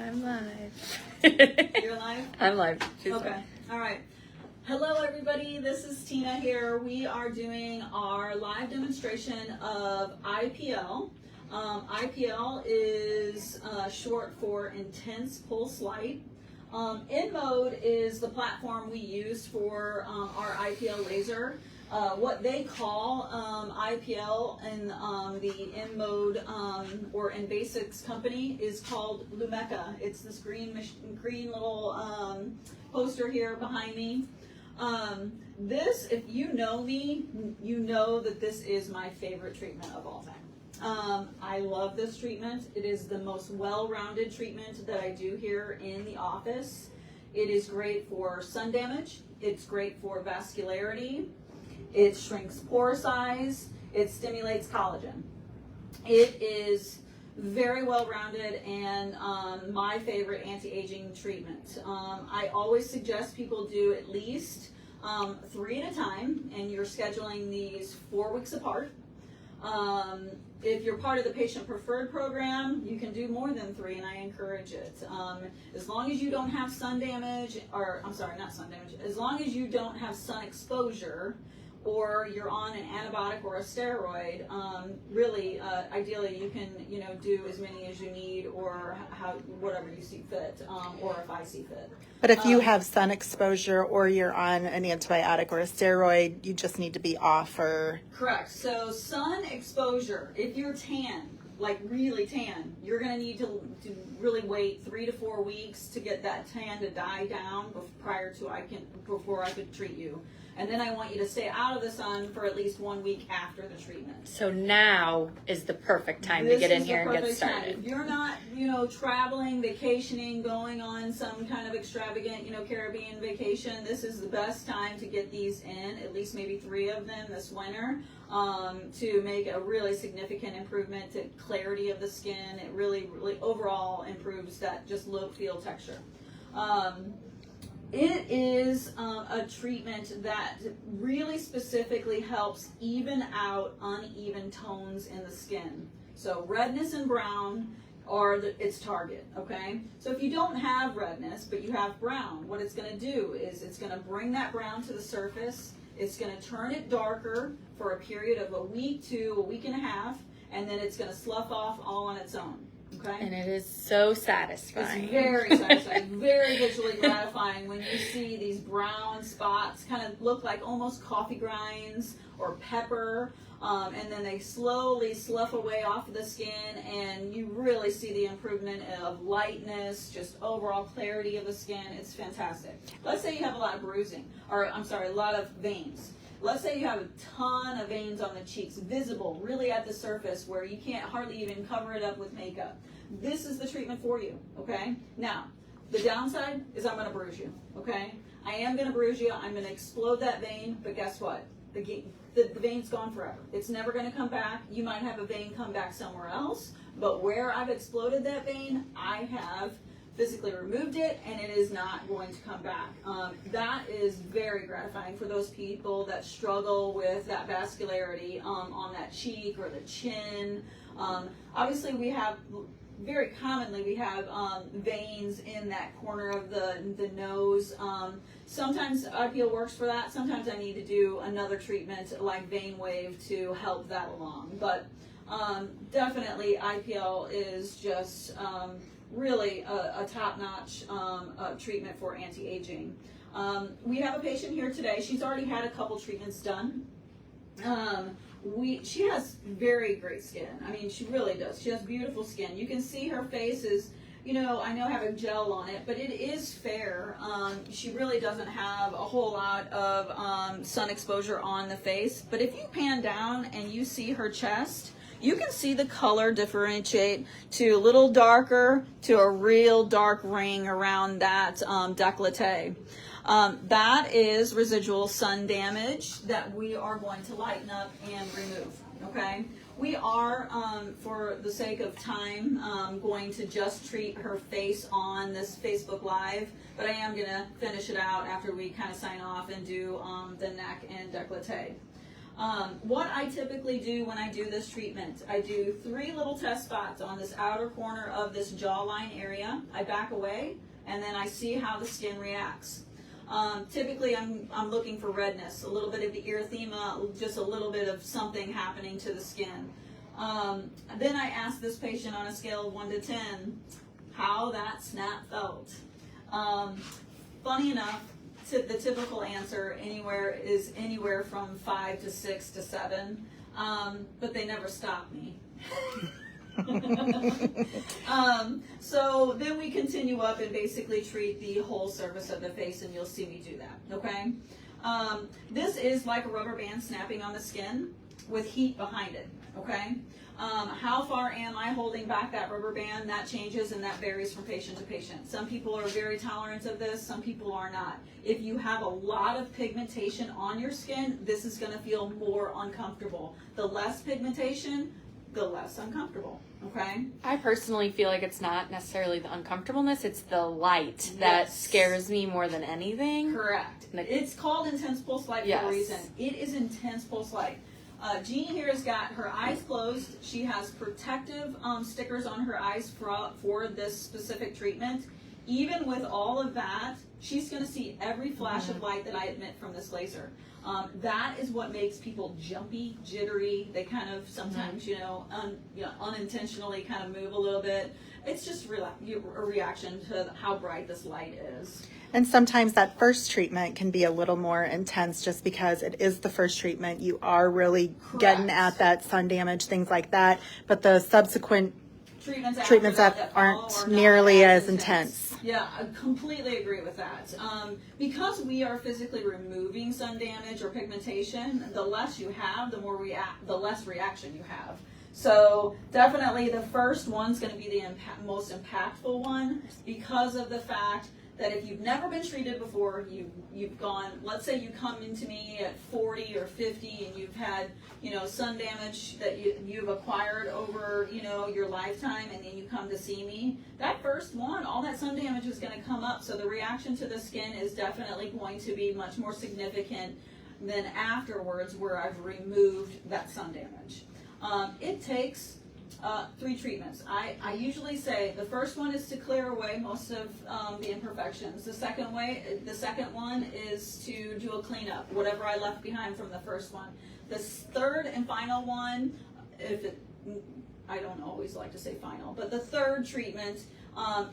I'm live. You're live? I'm live. She's Okay. live. All right. Hello, everybody. This is Tina here. We are doing our live demonstration of IPL. IPL is short for Intense Pulse Light. InMode is the platform we use for our IPL laser. What they call IPL in the InMode or InBasics company is called Lumeka. It's this green little poster here behind me. This, if you know me, you know that this is my favorite treatment of all time. I love this treatment. It is the most well-rounded treatment that I do here in the office. It is great for sun damage. It's great for vascularity. It shrinks pore size. It stimulates collagen. It is very well-rounded and my favorite anti-aging treatment. I always suggest people do at least 3 at a time, and you're scheduling these 4 weeks apart. If you're part of the patient preferred program, you can do more than 3, and I encourage it. As long as you don't have sun damage, or I'm sorry, not sun damage, as long as you don't have sun exposure, or you're on an antibiotic or a steroid, really, ideally you can, do as many as you need, or whatever you see fit, or if I see fit. But if you have sun exposure or you're on an antibiotic or a steroid, you just need to be off or... Correct. So sun exposure, if you're tan, like really tan, you're going to need to really wait 3 to 4 weeks to get that tan to die down before I could treat you. And then I want you to stay out of the sun for at least 1 week after the treatment. So now is the perfect time to get in here and get started. Time. If you're not, traveling, vacationing, going on some kind of extravagant, Caribbean vacation, this is the best time to get these in, at least maybe 3 of them this winter, to make a really significant improvement to clarity of the skin. It really, really overall improves that just look, feel, texture. It is a treatment that really specifically helps even out uneven tones in the skin. So redness and brown are its target, okay? So if you don't have redness, but you have brown, what it's going to do is it's going to bring that brown to the surface. It's going to turn it darker for a period of a week to a week and a half, and then it's going to slough off all on its own. Okay. And it is so satisfying. It's very satisfying, very visually gratifying when you see these brown spots kind of look like almost coffee grinds or pepper, and then they slowly slough away off of the skin, and you really see the improvement of lightness, just overall clarity of the skin. It's fantastic. Let's say you have a lot of bruising, or a lot of veins. Let's say you have a ton of veins on the cheeks, visible, really at the surface, where you can't hardly even cover it up with makeup. This is the treatment for you, okay? Now, the downside is I'm going to bruise you, okay? I am going to bruise you. I'm going to explode that vein, but guess what? The vein's gone forever. It's never going to come back. You might have a vein come back somewhere else, but where I've exploded that vein, I have physically removed it, and it is not going to come back. That is very gratifying for those people that struggle with that vascularity on that cheek or the chin. Obviously, very commonly we have veins in that corner of the nose. Sometimes IPL works for that. Sometimes I need to do another treatment like vein wave to help that along. But definitely IPL is just really a top-notch treatment for anti-aging. We have a patient here today. She's already had a couple treatments done. She has very great skin. I mean, she really does. She has beautiful skin. You can see her face is, I know having gel on it, but it is fair. She really doesn't have a whole lot of sun exposure on the face. But if you pan down and you see her chest, you can see the color differentiate to a little darker to a real dark ring around that décolleté. That is residual sun damage that we are going to lighten up and remove, okay? We are, for the sake of time, going to just treat her face on this Facebook Live, but I am going to finish it out after we kind of sign off and do the neck and décolleté. What I typically do when I do this treatment, I do 3 little test spots on this outer corner of this jawline area. I back away, and then I see how the skin reacts. Typically, I'm looking for redness, a little bit of the erythema, just a little bit of something happening to the skin. Then I ask this patient on a scale of 1 to 10 how that snap felt. Funny enough, the typical answer is anywhere from 5 to 6 to 7, but they never stop me. So then we continue up and basically treat the whole surface of the face, and you'll see me do that, okay? This is like a rubber band snapping on the skin with heat behind it, okay? How far am I holding back that rubber band? That changes, and that varies from patient to patient. Some people are very tolerant of this, some people are not. If you have a lot of pigmentation on your skin, this is going to feel more uncomfortable. The less pigmentation, the less uncomfortable, okay? I personally feel like it's not necessarily the uncomfortableness, it's the light that scares me more than anything. Correct. It's called intense pulse light for a reason. It is intense pulse light. Jeannie here has got her eyes closed. She has protective stickers on her eyes for this specific treatment. Even with all of that, she's going to see every flash of light that I emit from this laser. That is what makes people jumpy, jittery. They kind of sometimes, unintentionally kind of move a little bit. It's just a reaction to how bright this light is. And sometimes that first treatment can be a little more intense just because it is the first treatment. You are really getting at that sun damage, things like that. But the subsequent treatments that aren't nearly as intense. Yeah, I completely agree with that. Because we are physically removing sun damage or pigmentation, the less you have, the less reaction you have. So definitely the first one's going to be the most impactful one because of the fact that if you've never been treated before, you've gone, let's say you come into me at 40 or 50 and you've had, sun damage that you've acquired over, your lifetime, and then you come to see me, that first one, all that sun damage is going to come up. So the reaction to the skin is definitely going to be much more significant than afterwards where I've removed that sun damage. It takes 3 treatments. I usually say the first one is to clear away most of the imperfections. The second one is to do a cleanup, whatever I left behind from the first one. The third and final one, I don't always like to say final, but the third treatment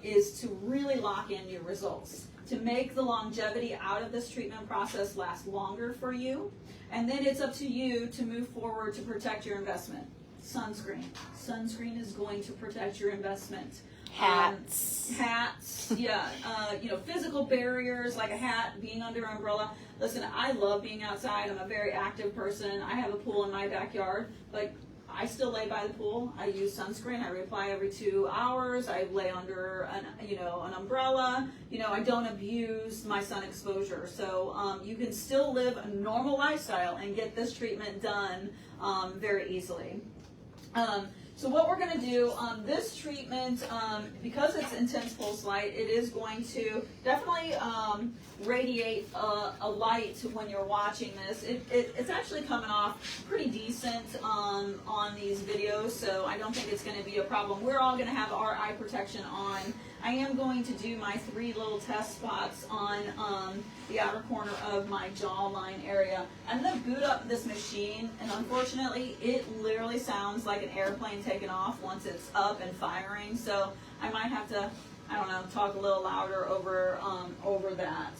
is to really lock in your results, to make the longevity out of this treatment process last longer for you. And then it's up to you to move forward to protect your investment. Sunscreen. Sunscreen is going to protect your investment. Hats, yeah. Physical barriers like a hat, being under an umbrella. Listen, I love being outside. I'm a very active person. I have a pool in my backyard, but I still lay by the pool. I use sunscreen. I reapply every 2 hours. I lay under an umbrella. I don't abuse my sun exposure. So you can still live a normal lifestyle and get this treatment done very easily. So what we're going to do, this treatment, because it's intense pulse light, it is going to definitely radiate a light when you're watching this. It's actually coming off pretty decent on these videos, so I don't think it's going to be a problem. We're all going to have our eye protection on. I am going to do my 3 little test spots on the outer corner of my jawline area. I'm going to boot up this machine, and unfortunately, it literally sounds like an airplane taking off once it's up and firing. So I might have to, talk a little louder over that.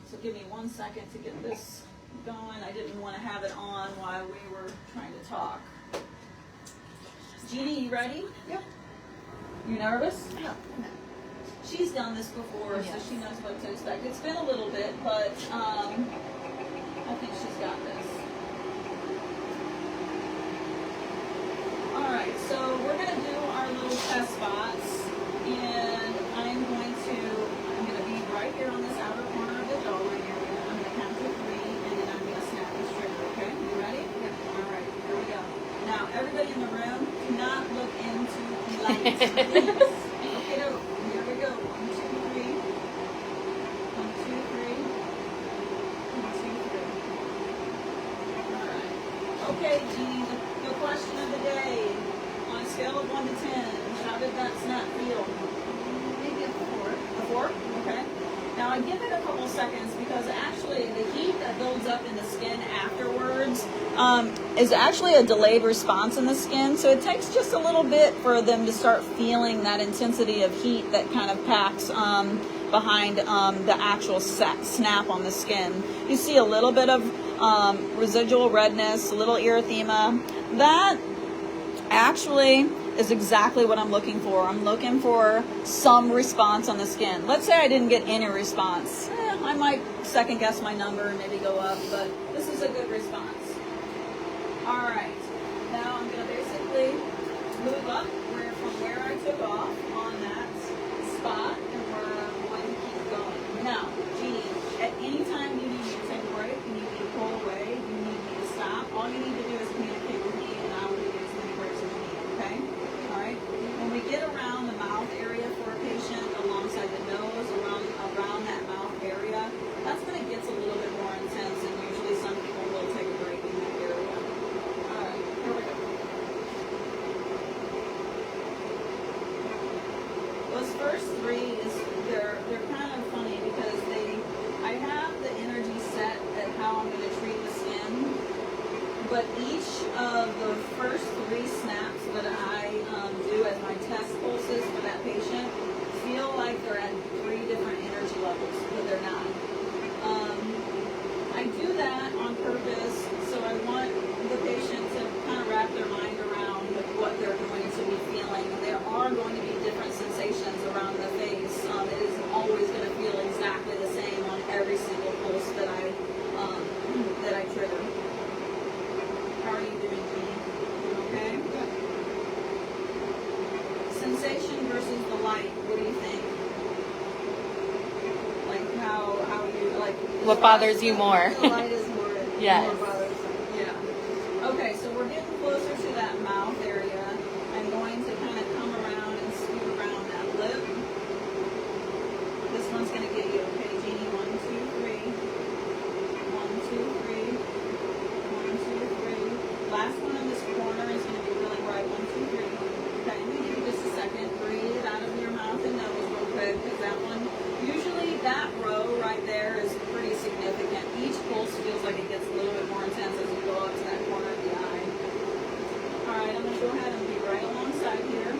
So give me 1 second to get this going. I didn't want to have it on while we were trying to talk. Jeannie, you ready? Yep. You nervous? No. She's done this before, so she knows what to expect. It's been a little bit, but I think she's got this. All right, so we're going to do our little test spots, and I'm going to be right here on this outer corner of the jawline area. I'm going to count to 3, and then I'm going to snap this trigger. Okay, you ready? Yep. All right, here we go. Now, everybody in the room, do not look into the lights, please. Okay, here we go. 1, 2, 3. 1, 2, 3. 1, 2, 3. scale of 1 to 10, how did that snap feel? Maybe a 4. A 4? Okay. Now I give it a couple seconds because actually the heat that builds up in the skin afterwards is actually a delayed response in the skin. So it takes just a little bit for them to start feeling that intensity of heat that kind of packs behind the actual snap on the skin. You see a little bit of residual redness, a little erythema. That actually is exactly what I'm looking for. I'm looking for some response on the skin. Let's say I didn't get any response. I might second guess my number and maybe go up, but this is a good response. All right, now I'm going to basically move up from where I took off on that spot, and we're going to keep going. Now, Jeannie, at any time you need me to take a break, you need me to pull away, you need me to stop, all you need to do is communicate with me, and I will give you as many breaks as you need, okay? All right? When we get around the mouth area for a patient, alongside the nose, around that mouth area, that's when it gets a little bit more intense, and usually some people will take a break in that area. All right, here we go. Those first three they're kind of funny because I have the energy set at how I'm going to treat the skin, but each of the first 3 snaps that I do as my test pulses for that patient feel like they're at 3 different energy levels, but they're not. I do that on purpose, so I want the patient to kind of wrap their mind around what they're going to be feeling. And there are going to be different sensations around the face. It isn't always going to feel exactly the same on every single pulse that I trigger. How are you doing, Jeannie? Okay? Good. Sensation versus the light. What do you think? Like how you like? What bothers you more? The light is more, Yes. more bothersome. Yeah. Okay, so we're getting closer to that mouth area. I'm going to kind of come around and scoot around that lip. This one's going to get you, okay, Jeannie? 1, 2, 3. 1, 2, 3. 1, 2, 3. Last one in this corner is going to be really bright. 1, 2, 3. Okay, I'm going to give you just a second. Breathe out of your mouth and nose real quick, because that one, usually that row right there is pretty significant. Each pulse feels like it gets a little bit more intense as you go up to that corner of the eye. All right, I'm going to go ahead and be right alongside here.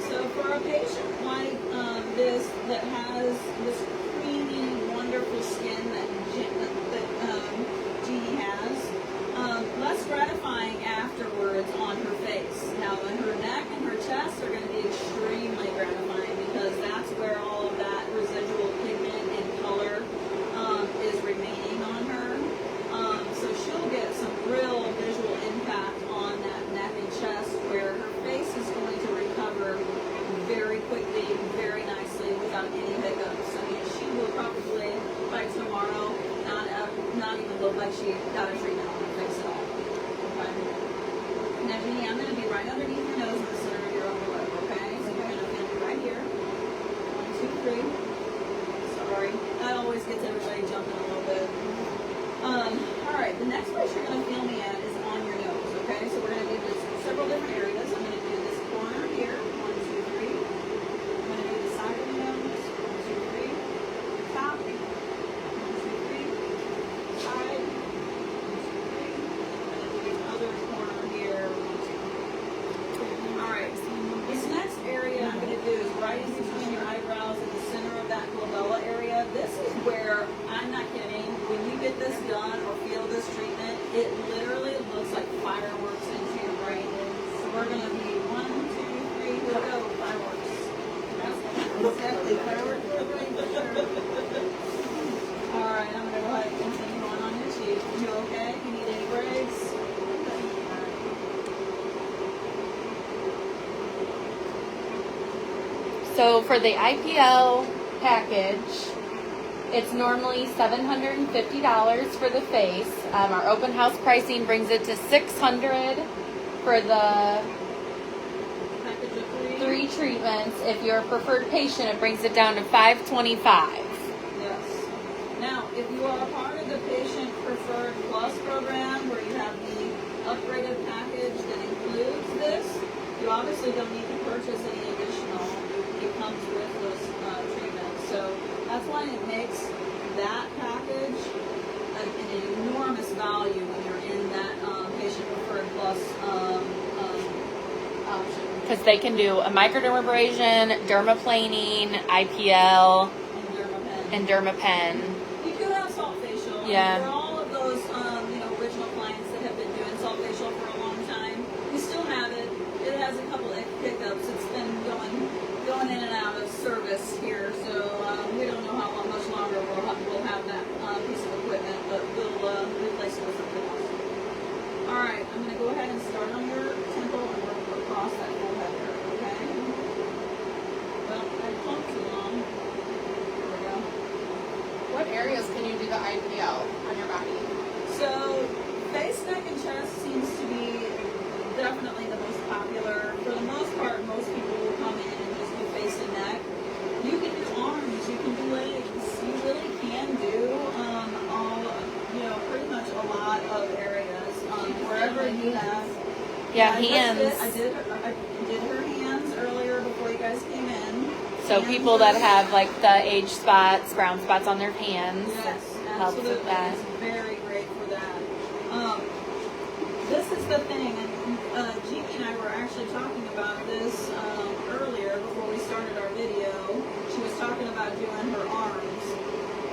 So for a patient like this that has this creamy, wonderful skin that Jeannie has, less gratifying afterwards on her face. Now, her neck and her chest are going to be extremely gratifying because that's where all of that residual pigment and color is remaining on her. So she'll get some real visual impact on that neck and chest where her face is going to recover very quickly, very nicely, without any hiccups. I mean, she will probably, by tomorrow, not even look like she got a treatment on her face at all. Okay. Now, Jeannie, I'm going to be right underneath your nose in the center of your upper lip, okay? So you're going to feel me right here. 1, 2, 3. Sorry. That always gets everybody jumping a little bit. All right, the next place you're going to feel me at is on your nose, okay? So we're going to do this in several different areas. I'm going to do this corner here. 1, 2, 3. I'm going to do the side of the nose. 1, 2, 3. Top. 1, 2, 3. Side. 1, 2, 3. I'm going to do the other corner here. 1, 2, 3. All right. This next area I'm going to do is right in between your eyebrows in the center of that glabella area. This is where, I'm not kidding, when you get this done or feel this treatment, it literally looks like fireworks into your brain. So we're going to be 1, 2, 3, here we go, fireworks. Exactly. Fireworks for the brain, for sure. All right, I'm going to go ahead and continue on your cheek. You okay? You need any breaks? So for the IPL package, it's normally $750 for the face. Our open house pricing brings it to $600 for the Package of 3. 3 treatments. If you're a preferred patient, it brings it down to $525. Yes. Now, if you are a part of the Patient Preferred Plus program, where you have the upgraded package that includes this, you obviously don't need to purchase any additional. It comes with those treatments. So that's why it makes that package an enormous value when you're in that Patient Preferred Plus option. Because they can do a microdermabrasion, dermaplaning, IPL, and dermapen. You do have salt facial. Yeah. For all of those, original clients that have been doing salt facial for a long time, you still have it. It has a couple of hiccups. It's been going in and out of service here, so we don't know how much longer we'll have that piece of equipment, but we'll replace it with something else. All right, I'm going to go ahead and start on your temple and work across that whole head there, okay? Well, I talked too long. There we go. What areas can you do the IPL on your body? So, face, neck, and chest seems to be definitely the most popular. For the most part, most people will come in and just do face and neck. You can do arms, you can do legs, you really can do pretty much a lot of areas. Wherever you have. Yeah, I hands. I did her hands earlier before you guys came in. So Hands people that are- have like the age spots, brown spots on their hands, Yes, helps absolutely. with that. It's very great for that. This is the thing, and Jeannie and I were actually talking about this earlier before we started our video. She was talking about doing her arms.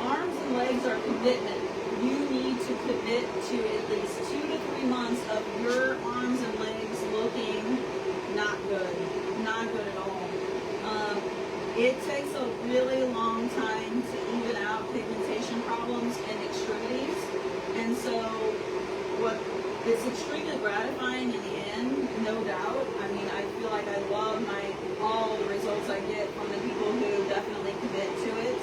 Arms and legs are commitment. You need to commit to at least 2 to 3 months of your arms and legs looking not good. Not good at all. It takes a really long time to even out pigmentation problems and extremities. And so it's extremely gratifying in the end, no doubt. I mean, I feel like I love all the results I get from the people who definitely commit to it.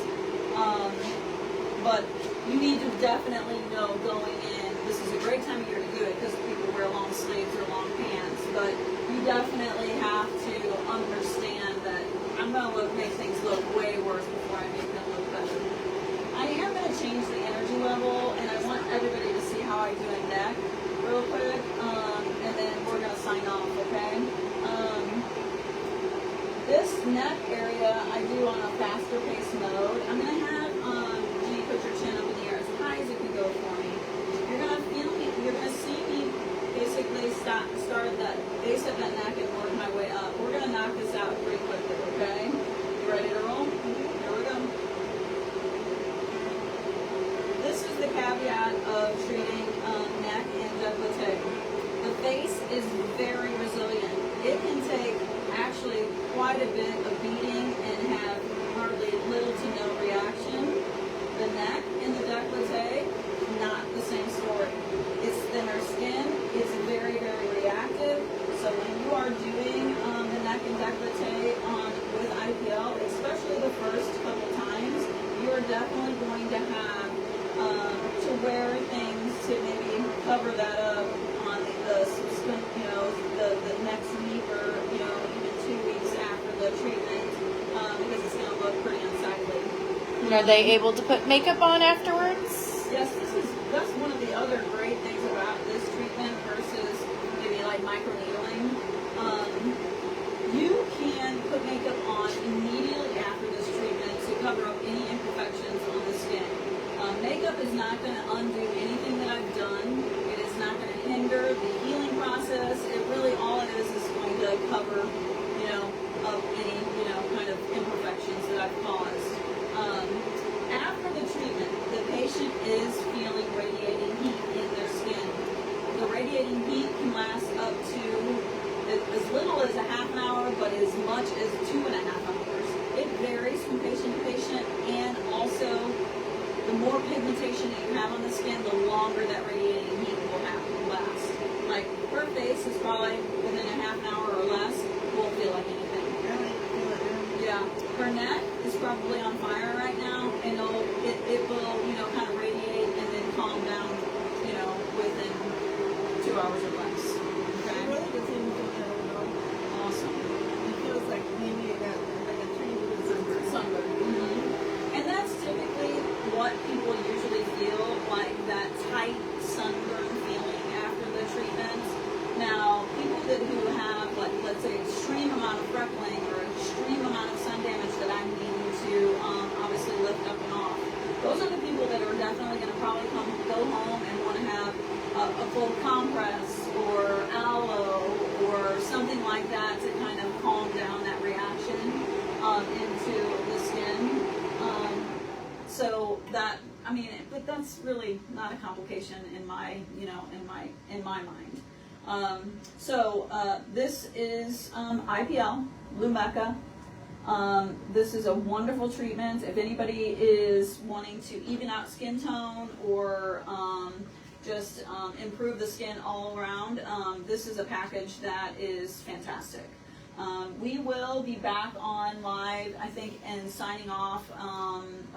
But you need to definitely know going in, this is a great time of year to do it because people wear long sleeves or long pants, but you definitely have to understand that I'm going to make things look way worse before I make them look better. I am going to change the energy level, and I want everybody to see how I do a neck real quick, and then we're going to sign off, okay? This neck area I do on a faster pace mode. I'm going to have G put your chin up in the air as high as it can go for me. You're going to feel me, you're going to see me basically start at the base of that neck and work my way up. We're going to knock this out pretty quickly, okay? You ready to roll? Here we go. This is the caveat of treating neck and décolleté. The face is very resilient. It can take actually quite a bit of beating and have hardly little to no reaction. The neck and the décolleté, not the same story. It's thinner skin, it's very, very reactive. So when you are doing the neck and décolleté with IPL, especially the first couple times, you are definitely going to have to wear things to maybe cover that up on the next week or even 2 weeks after the treatment because it's going to look pretty unsightly. And are they able to put makeup on afterwards? Yes, that's one of the other great things about this treatment versus maybe like microneedling. You can put makeup on immediately after this treatment to cover up any imperfections on the skin. Makeup is not going to undo anything that I've done. It is not going to hinder the healing process. It really, all it is going to cover, of any, kind of imperfections that I've caused. After the treatment, the patient is feeling radiating heat in their skin. The radiating heat can last up to as little as a half an hour, but as much as 2.5 hours. It varies from patient to patient, and also the more pigmentation that you have on the skin, the longer that radiating heat will last. Like her face is probably within a half an hour or less, won't feel like anything. Yeah, her neck is probably on fire right now, and it will, kind of radiate and then calm down, within 2 hours or less. Okay? It really doesn't even feel bad at all. Awesome. It feels like maybe I got like a tiny bit of sunburn. Sunburn. And that's typically what people usually cold compress or aloe or something like that to kind of calm down that reaction into the skin. So that, I mean, but that's really not a complication in my, in my mind. This is IPL, Lumecca. This is a wonderful treatment. If anybody is wanting to even out skin tone or just improve the skin all around, this is a package that is fantastic. We will be back on live, I think, and signing off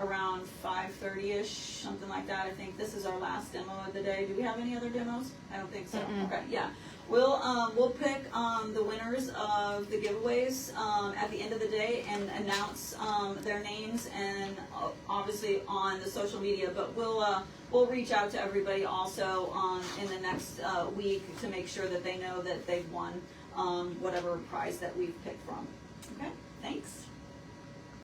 around 5:30ish, something like that. I think this is our last demo of the day. Do we have any other demos? I don't think so. Mm-mm. Okay, yeah. We'll pick the winners of the giveaways at the end of the day and announce their names and obviously on the social media. But we'll reach out to everybody also in the next week to make sure that they know that they've won whatever prize that we've picked from. Okay, thanks.